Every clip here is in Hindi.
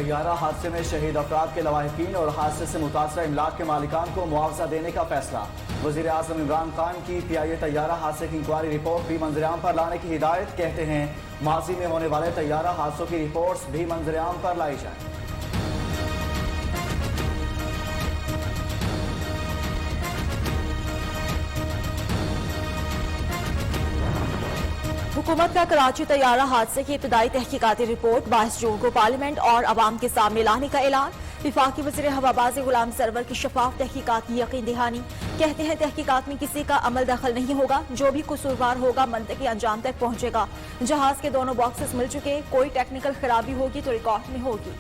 तैयारा हादसे में शहीद अफराद के लवाहिकीन और हादसे से मुतासरा इमलाक के मालिकान को मुआवजा देने का फैसला। वज़ीर आज़म इमरान खान की PIA तैयारा हादसे की इंक्वायरी रिपोर्ट भी मंजरेआम पर लाने की हिदायत। कहते हैं माजी में होने वाले तैयारा हादसों की रिपोर्ट्स भी मंजरेआम पर लाई जाए। हुकूमत का कराची तैयारा हादसे की इब्तदाई तहकीकाती रिपोर्ट 22 जून को पार्लियामेंट और अवाम के सामने लाने का ऐलान। विफाकी वज़ीर हवाबाज़ गुलाम सरवर की शफाफ तहकीकात की यकीन दहानी। कहते हैं तहकीकात में किसी का अमल दखल नहीं होगा, जो भी कसूरवार होगा मंतकी अंजाम तक पहुंचेगा। जहाज के दोनों बॉक्सेस मिल चुके, कोई टेक्निकल खराबी होगी तो रिकॉर्ड में होगी।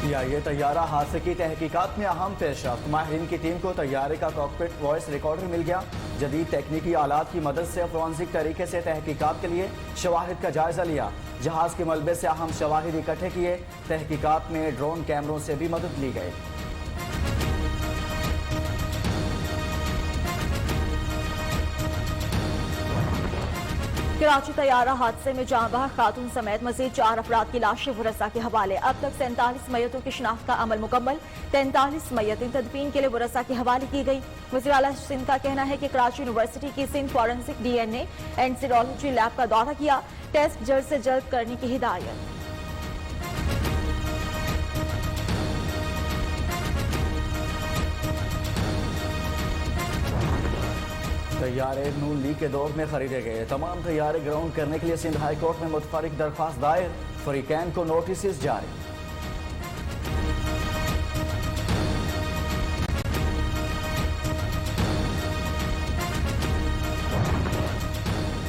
PIA तैयारा हादसे की तहकीकात में अहम पेशरफ्त। माहिरीन की टीम को तैयारे का कॉकपिट वॉइस रिकॉर्डर मिल गया। जदीद तकनीकी आलात की मदद से फोरेंसिक तरीके से तहकीकात के लिए शवाहिद का जायजा लिया। जहाज के मलबे से अहम शवाहिद इकट्ठे किए। तहकीकात में ड्रोन कैमरों से भी मदद ली गई। कराची तैयारा हादसे में जांबाह खातून समेत मजीद 4 अफराद की लाशें वरसा के हवाले। अब तक 47 मैयतों की शिनाख्त का अमल मुकम्मल। 43 मैयतें तदफीन के लिए वरसा के हवाले की गई। वज़ीर आला सिंध का कहना है कि कराची यूनिवर्सिटी की Sindh forensic DNA and serology lab का दौरा किया। टेस्ट जल्द से जल्द करने की हिदायत। तैयारे नून लीग के दौर में खरीदे गए। तमाम तैयारे ग्राउंड करने के लिए सिंध हाई कोर्ट में मुतफरिक दरख्वास्त दायर। फरीकैन को नोटिस जारी।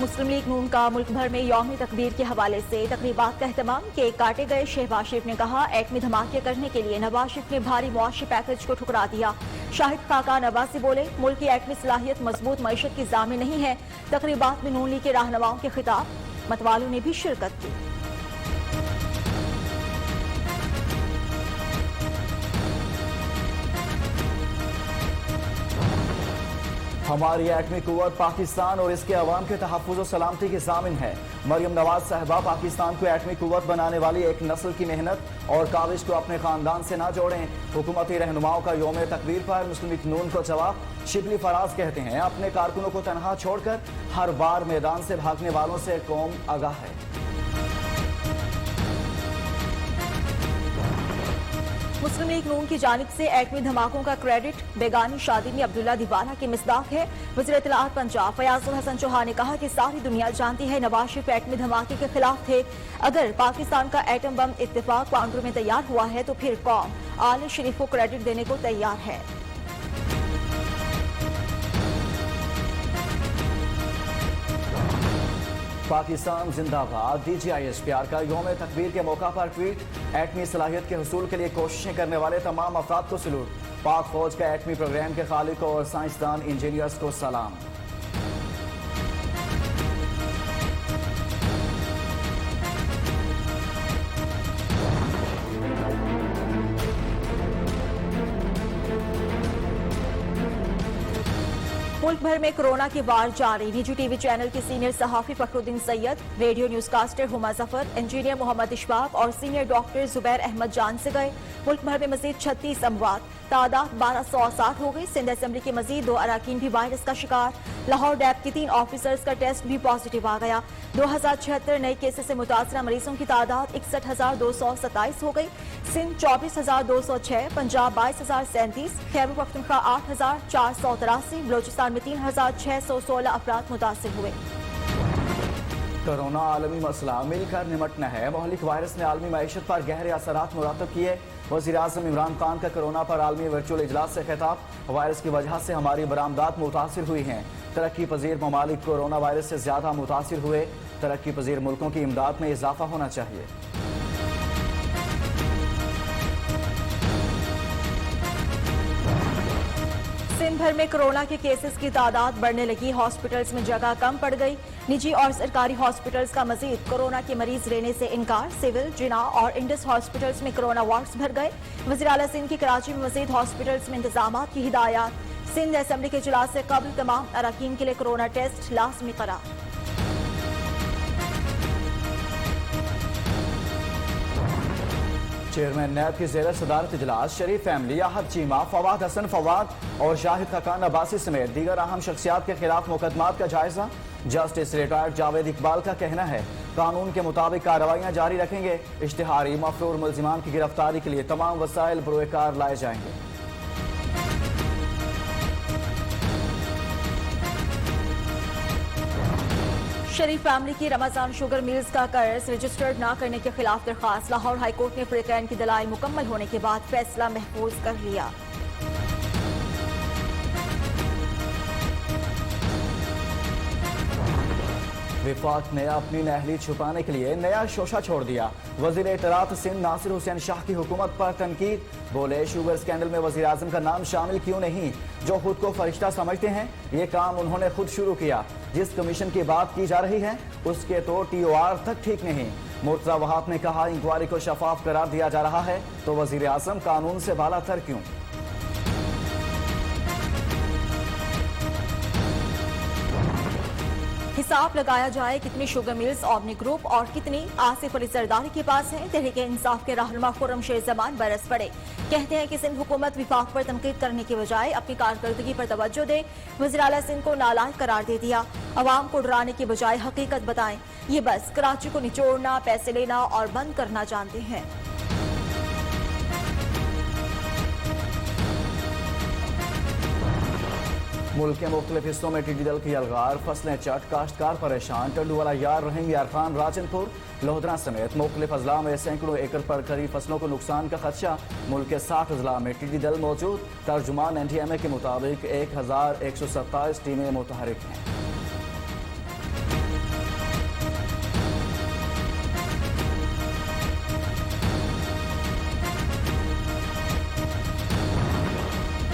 मुस्लिम लीग नून का मुल्क भर में यौम तकबीर के हवाले से तकरीबात का एहतमाम। केक काटे गए। शहबाज शरीफ ने कहा एटमी धमाके करने के लिए नवाज शरीफ ने भारी मुआशी पैकेज को ठुकरा दिया। शाहिद खाकान अब्बासी बोले मुल्क की एटमी सलाहियत मजबूत मईशत की जामिन नहीं है। तकरीबात में नून लीग के रहनुमाओं के खिताब। मतवालों ने भी शिरकत की। हमारी एटमी कुव्वत पाकिस्तान और इसके अवाम के तहफ़्फ़ुज़ और सलामती की ज़ामिन है। मरियम नवाज साहिबा पाकिस्तान को एटमी कुव्वत बनाने वाली एक नस्ल की मेहनत और काविश को अपने खानदान से ना जोड़ें। हुकूमती रहनुमाओं का यौम तकबीर पर मुस्लिम लीग नून को जवाब। शिबली फराज कहते हैं अपने कारकुनों को तनहा छोड़कर हर बार मैदान से भागने वालों से कौम आगाह है। मुस्लिम लीग नून की जानिब से एटमी धमाकों का क्रेडिट बेगानी शादी में अब्दुल्ला दीवाना के मिसदाक है। वज़ीर इत्तलाआत पंजाब फयाजुल हसन चौहान ने कहा कि सारी दुनिया जानती है नवाज शरीफ एटमी धमाके के खिलाफ थे। अगर पाकिस्तान का एटम बम इत्तेफाक बाउंड्री में तैयार हुआ है तो फिर कौम आले शरीफ को क्रेडिट देने को तैयार है। पाकिस्तान जिंदाबाद। DGISPR का यौम तकबीर के मौका पर ट्वीट। एटमी सलाहियत के हुसूल के लिए कोशिशें करने वाले तमाम अफराद को सलूट। पाक फौज का एटमी प्रोग्राम के खालिक और साइंसदान इंजीनियर्स को सलाम। मुल्क भर में कोरोना की वार जारी। निजी टीवी चैनल के सीनियर सहाफी Fakhruddin Syed, radio newscaster Huma Zafar, engineer Mohammad Ishfaq और सीनियर डॉक्टर जुबैर अहमद जान से गए। मुल्क भर में मजीद 36 अमवात। तादाद 1260 हो गई। सिंध असेंबली के मजीद 2 अरकान भी वायरस का शिकार। लाहौर डैब के 3 ऑफिसर्स का टेस्ट भी पॉजिटिव आ गया। 2076 नए केसेस से मुतासरा मरीजों की तादाद 61,227 हो गई। सिंध 24,206, पंजाब 22,037, खैबर पख्तूनख्वा 8,483, बलोचिस्तान में 3,616 अफराद मुतासिर हुए। कोरोना आलमी मसला मिलकर निमटना है। मोहलिक वायरस ने आलमी मईशत पर गहरे असरात मुरातब किए। वज़ीर आज़म इमरान खान का कोरोना पर आलमी वर्चुअल इजलास से खिताब। वायरस की वजह से हमारी बरामदात मुतासिर हुई हैं। तरक्की पजीर ममालिक कोरोना वायरस से ज्यादा मुतासिर हुए। तरक्की पजीर मुल्कों की इमदाद में इजाफा होना चाहिए। सिंध भर में कोरोना के केसेस की तादाद बढ़ने लगी। हॉस्पिटल्स में जगह कम पड़ गई। निजी और सरकारी हॉस्पिटल्स का मजीद कोरोना के मरीज लेने से इनकार। सिविल, जिना और इंडस हॉस्पिटल्स में कोरोना वार्ड्स भर गए। वज़ीर आला सिंध की कराची में मजीद हॉस्पिटल्स में इंतजामात की हिदायत। सिंध असेंबली के इजलास से कबल तमाम अरकान के लिए कोरोना टेस्ट लाजमी करार। चेयरमैन नैब की ज़ेर सदारत इजलास शरीफ फैमिली, आहत चीमा, फवाद हसन फवाद और शाहिद खकान अब्बासी समेत दीगर अहम शख्सियात के खिलाफ मुकदमात का जायजा। जस्टिस रिटायर्ड जावेद इकबाल का कहना है कानून के मुताबिक कार्रवाइयां जारी रखेंगे। इश्तिहारी मफरूर मुल्जिमान की गिरफ्तारी के लिए तमाम वसाइल बरोकार लाए जाएंगे। शरीफ फैमिली की रमजान शुगर मिल्स का कर्ज रजिस्टर्ड न करने के खिलाफ दरखास्त। लाहौर हाईकोर्ट ने फरीकैन की दलाइल मुकम्मल होने के बाद फैसला महफूज कर लिया। विफाक ने अपनी नाअहली छुपाने के लिए नया शोशा छोड़ दिया। वजीर इत्तलात सिंध नासिर हुसैन शाह की हुकूमत पर तनकीद। बोले शुगर स्कैंडल में वजीर आजम का नाम शामिल क्यों नहीं, जो खुद को फरिश्ता समझते हैं। ये काम उन्होंने खुद शुरू किया। जिस कमीशन की बात की जा रही है उसके तो TOR तक ठीक नहीं। मुर्तजा वहाब ने कहा इंक्वायरी को शफाफ करार दिया जा रहा है तो वजीर आजम कानून से बालातर क्यों। हिसाब लगाया जाए कितनी शुगर मिल्स ओमनी ग्रुप और कितनी आसिफ अली जरदारी के पास है। तहरीक इंसाफ के रहनुमा खुर्रम शेर जमान बरस पड़े। कहते हैं कि सिंध हुकूमत विफाक पर तनकीद करने के बजाय अपनी कारकर्दगी पर तवज्जो दे। वज़ीर आला सिंध को नालायक करार दे दिया। अवाम को डराने के बजाय हकीकत बताएं। ये बस कराची को निचोड़ना, पैसे लेना और बंद करना जानते हैं। मुल्क के मुख्तलिफ हिस्सों में टिड्डी दल की अलगार, फसलें चट, काश्तकार परेशान। टंडूवाला यार रहीम यार खान, राजनपुर, लोहदरा समेत मुख्तलिफ अजला में सैकड़ों एकड़ पर खरीफ फसलों को नुकसान का खदशा। मुल्क के 60 अजला में टिड्डी दल मौजूद। तर्जुमान NTMA के मुताबिक 1127 टीमें मुतहरिक हैं।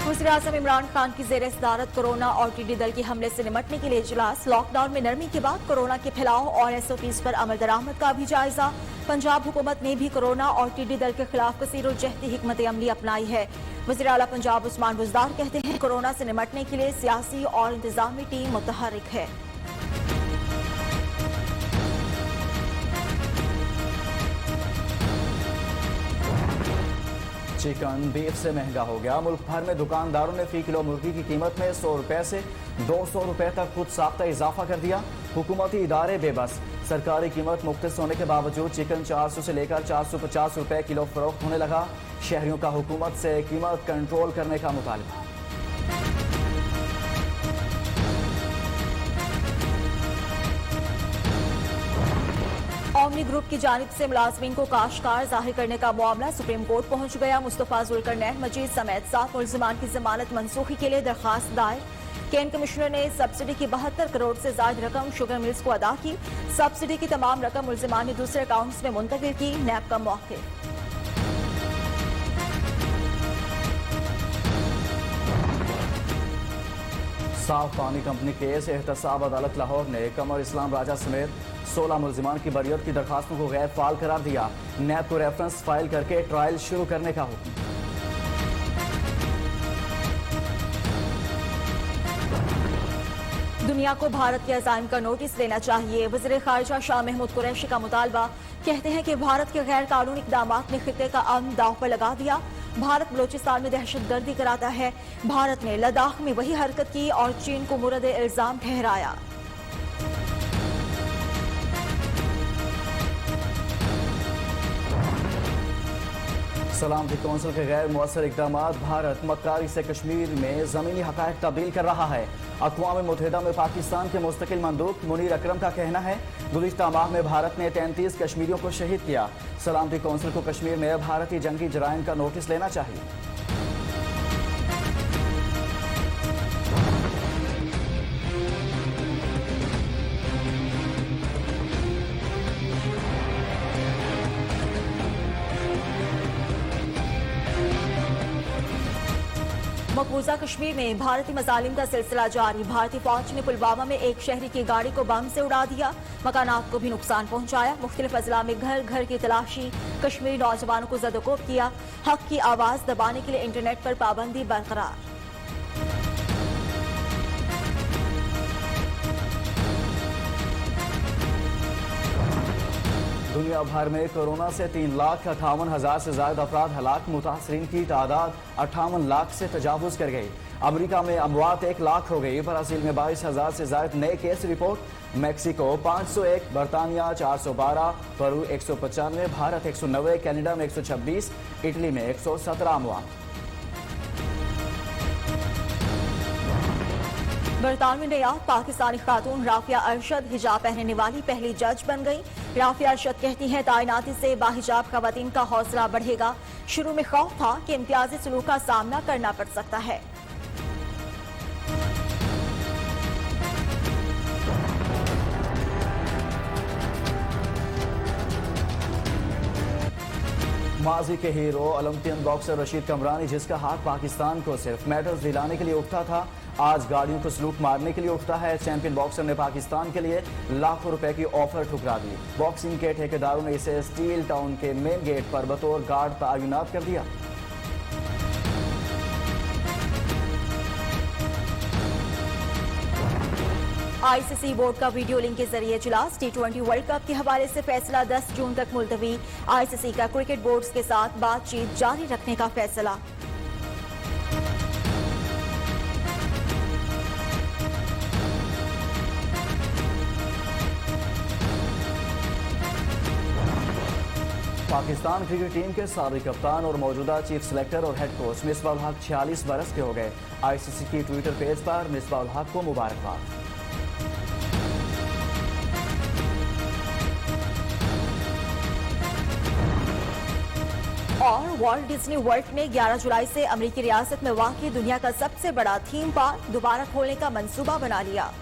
वज़ीर-ए-आज़म इमरान खान की ज़ेर सदारत कोरोना और टिड्डी दल के हमले से निमटने के लिए इजलास। लॉकडाउन में नरमी के बाद कोरोना के फैलाव और SOPs पर अमल दरामद का भी जायजा। पंजाब हुकूमत ने भी कोरोना और टिड्डी दल के खिलाफ कसीरुल-जहदी हिकमत अमली अपनाई है। वज़ीर आला पंजाब उस्मान बुज़दार कहते हैं कोरोना से निमटने के लिए सियासी और इंतजामी टीम मुतहरिक है। चिकन बीफ से महंगा हो गया। मुल्क भर में दुकानदारों ने फी किलो मुर्गी की कीमत में 100 रुपए से 200 रुपए तक खुद साख्ता इजाफा कर दिया। हुकूमती इदारे बेबस। सरकारी कीमत मुख्तस होने के बावजूद चिकन 400 से लेकर 450 रुपए किलो फरोख्त होने लगा। शहरियों का हुकूमत से कीमत कंट्रोल करने का मुतालबा। ओमनी ग्रुप की जानिब से मुलाजमीन को काश्तकार जाहिर करने का मामला सुप्रीम कोर्ट पहुंच गया। मुस्तफा जुल्करनैन मजीद समेत 7 मुल्जिमान की जमानत मनसूखी के लिए दरखास्त दायर। केन कमिश्नर ने सब्सिडी की 72 करोड़ से ज्यादा रकम शुगर मिल्स को अदा की। सब्सिडी की तमाम रकम मुल्जिमान ने दूसरे अकाउंट्स में मुंतकिल की। नैब का मौके। साफ पानी कंपनी केस। एहतसाब अदालत लाहौर ने कमर इस्लाम राजा समेत 16 मुल्जिमान की बरियत की दरखास्तों को गैर फाल करार दिया। नैब को रेफरेंस फाइल करके ट्रायल शुरू करने का हुक्म। दुनिया को भारत के अज़ाइम का नोटिस लेना चाहिए। वज़ीर खारिजा शाह महमूद कुरैशी का मुतालबा। कहते हैं कि भारत के गैर कानूनी इक़दामात ने खित्ते का अमन दाव पर लगा दिया। भारत बलोचिस्तान में दहशतगर्दी कराता है। भारत ने लद्दाख में वही हरकत की और चीन को मुरद इल्जाम ठहराया। सलामती कौंसिल के गैर मुअस्सर इक़दामात। भारत मक्कारी से कश्मीर में ज़मीनी हक़ाइक़ तब्दील कर रहा है। अक़वाम मुत्तहिदा में पाकिस्तान के मुस्तकिल मंदूब मुनीर अकरम का कहना है गुज़िश्ता माह में भारत ने 33 कश्मीरियों को शहीद किया। सलामती कौंसिल को कश्मीर में भारतीय जंगी जराइम का नोटिस लेना चाहिए। मकबूजा कश्मीर में भारतीय मजालिम का सिलसिला जारी। भारतीय फौज ने पुलवामा में एक शहरी की गाड़ी को बम से उड़ा दिया। मकानात को भी नुकसान पहुंचाया। मुख्तलिफ अजला में घर घर की तलाशी। कश्मीरी नौजवानों को ज़दोकोब किया। हक की आवाज दबाने के लिए इंटरनेट पर पाबंदी बरकरार। दुनिया भर में कोरोना से 3,58,000 से ज्यादा अफराद हलाक, मुतासरीन की तादाद 58 लाख से तजावुज कर गई। अमेरिका में अमवात 1 लाख हो गई। ब्राजील में 22,000 से ज्यादा नए केस रिपोर्ट। मैक्सिको 501, बरतानिया 412, पेरू 195, भारत 190, कनाडा में 126, इटली में 117 अमवात। बरतानवी नयाब पाकिस्तानी खातून राफिया अरशद हिजाब पहनने वाली पहली जज बन गई। राफिया अरशद कहती हैं तैनाती से बाहिजाब खवातीन का हौसला बढ़ेगा। शुरू में खौफ था कि इम्तियाजी सलूक का सामना करना पड़ सकता है। माजी के हीरो ओलंपियन बॉक्सर रशीद कमरानी, जिसका हाथ पाकिस्तान को सिर्फ मेडल्स दिलाने के लिए उठता था, आज गाड़ियों को सलूट मारने के लिए उठता है। चैंपियन बॉक्सर ने पाकिस्तान के लिए लाखों रुपए की ऑफर ठुकरा दी। बॉक्सिंग के ठेकेदारों ने इसे स्टील टाउन के मेन गेट पर बतौर गार्ड तैनात कर दिया। आईसीसी बोर्ड का वीडियो लिंक के जरिए इजलास। T20 वर्ल्ड कप के हवाले से फैसला 10 जून तक मुलतवी। आईसीसी का क्रिकेट बोर्ड्स के साथ बातचीत जारी रखने का फैसला। पाकिस्तान क्रिकेट टीम के साबिक कप्तान और मौजूदा चीफ सेलेक्टर और हेड कोच मिसबाह उल हक 46 बरस के हो गए। आईसीसी की ट्विटर पेज पर मिसबाह उल हक को मुबारकबाद। और वॉल्ट डिज्नी वर्ल्ड ने 11 जुलाई से अमेरिकी रियासत में वाक़ई दुनिया का सबसे बड़ा थीम पार्क दोबारा खोलने का मंसूबा बना लिया।